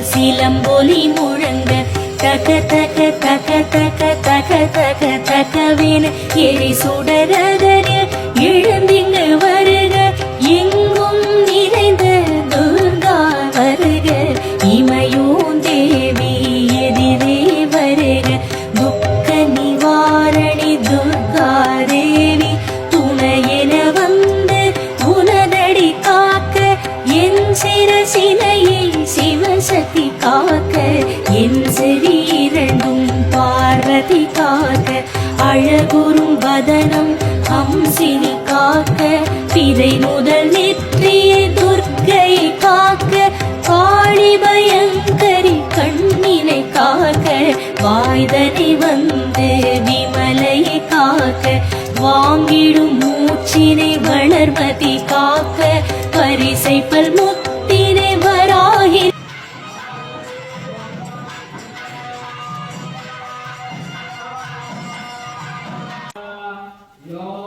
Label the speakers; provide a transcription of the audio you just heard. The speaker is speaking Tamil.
Speaker 1: சிலம்பொலி முழங்க தக தக தக தக தக தக தகவேன எரி சுடரதன எழுந்திங்கு வருக எங்கும் நிறைந்த துர்கா வருக இமையோன் தேவி எதிரே வருக துக்க நிவாரணி துர்கா தேவி துணையென வந்து உனதடி காக்க என் சிரசினையை சிவசக்தி காக்க என் செவி இரண்டும் பார்வதி காக்க அழகுறும் வதனம் ஹம்சினி காக்க பிறை முதல் நெற்றிய துர்க்கை காக்க காளி பயங்கரி கண்ணினை காக்க வாய்தனை வந்து விமலையை காக்க வாங்கிடும் மூச்சினை வளர்மதி காக்க பரிசைப்பல் முத்தினை வராகி
Speaker 2: Yo